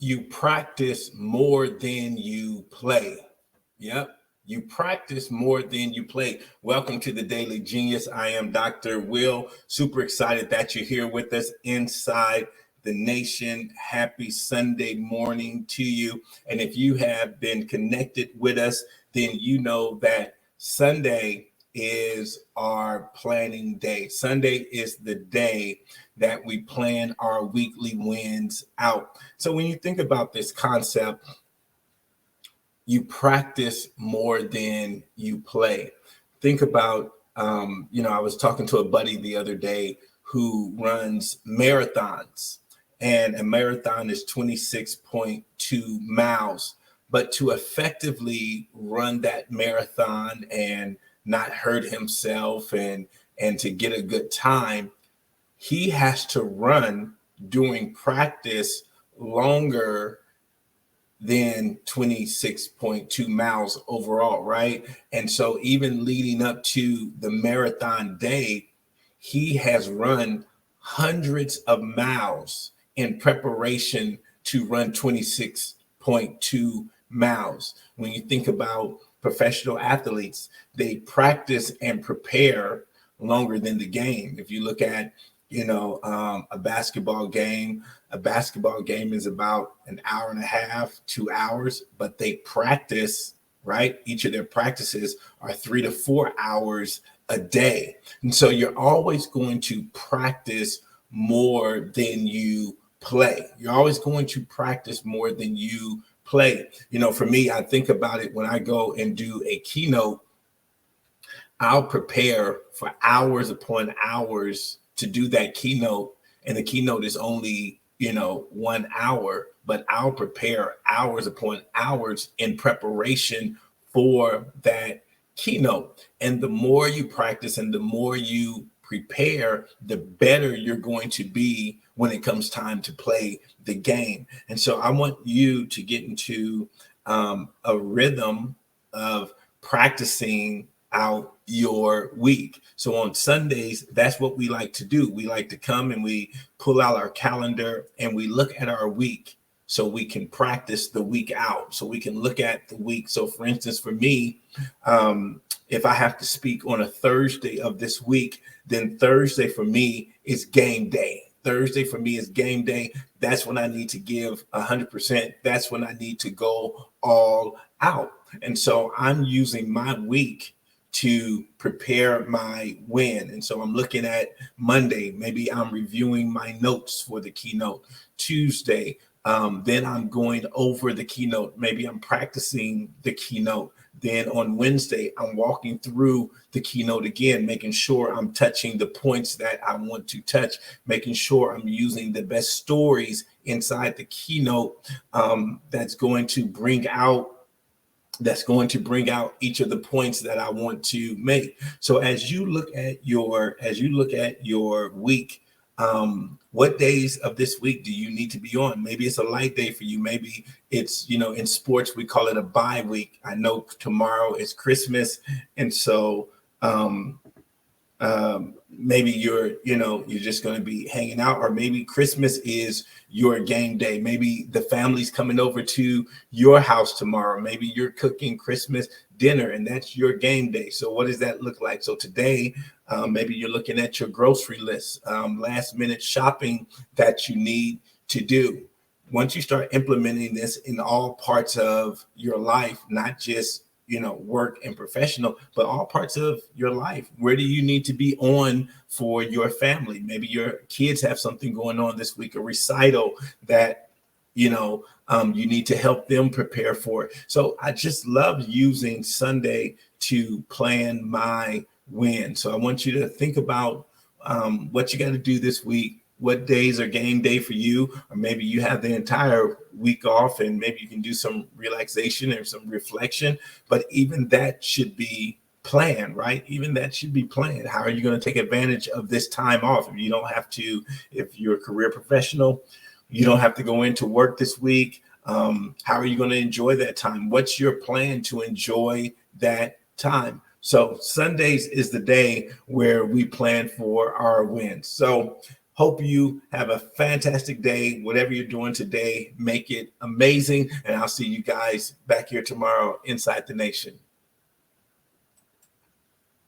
You practice more than you play. Yep. You practice more than you play. Welcome to the Daily Genius. I am Dr. Will. Super excited that you're here with us inside the nation. Happy Sunday morning to you. And if you have been connected with us, then you know that Sunday is our planning day. Sunday is the day that we plan our weekly wins out. So when you think about this concept, you practice more than you play. Think about, I was talking to a buddy the other day who runs marathons, and a marathon is 26.2 miles. But to effectively run that marathon and not hurt himself and to get a good time, he has to run during practice longer than 26.2 miles overall, right? And so even leading up to the marathon day, he has run hundreds of miles in preparation to run 26.2 miles. When you think about professional athletes, they practice and prepare longer than the game. If you look at a basketball game is about an hour and a half, 2 hours, but they practice, right? Each of their practices are 3 to 4 hours a day. And so you're always going to practice more than you play. You're always going to practice more than you play. For me, I think about it when I go and do a keynote, I'll prepare for hours upon hours to do that keynote, and the keynote is only 1 hour, but I'll prepare hours upon hours in preparation for that keynote. And the more you practice and the more you prepare, the better you're going to be when it comes time to play the game. And so I want you to get into a rhythm of practicing out your week. So on Sundays, that's what we like to do. We like to come and we pull out our calendar and we look at our week so we can practice the week out, so we can look at the week. So for instance, for me, if I have to speak on a Thursday of this week, then Thursday for me is game day. Thursday for me is game day. That's when I need to give 100%. That's when I need to go all out. And so I'm using my week to prepare my win. And so I'm looking at Monday, maybe I'm reviewing my notes for the keynote. Tuesday, then I'm going over the keynote. Maybe I'm practicing the keynote. Then on Wednesday, I'm walking through the keynote again, making sure I'm touching the points that I want to touch, making sure I'm using the best stories inside the keynote that's going to bring out each of the points that I want to make. So as you look at your week, what days of this week do you need to be on? Maybe it's a light day for you. Maybe it's, in sports, we call it a bye week. I know tomorrow is Christmas. And so, maybe you're just going to be hanging out, or maybe Christmas is your game day. Maybe the family's coming over to your house tomorrow. Maybe you're cooking Christmas dinner and that's your game day. So what does that look like? So today, maybe you're looking at your grocery list, last minute shopping that you need to do. Once you start implementing this in all parts of your life, not just work and professional, but all parts of your life. Where do you need to be on for your family? Maybe your kids have something going on this week, a recital that, you need to help them prepare for it. So I just love using Sunday to plan my win. So I want you to think about what you got to do this week. What days are game day for you? Or maybe you have the entire week off and maybe you can do some relaxation or some reflection, but even that should be planned, right? Even that should be planned. How are you going to take advantage of this time off? If you don't have to, if you're a career professional, you don't have to go into work this week. How are you going to enjoy that time? What's your plan to enjoy that time? So Sundays is the day where we plan for our wins. So Hope you have a fantastic day. Whatever you're doing today, make it amazing. And I'll see you guys back here tomorrow inside the nation.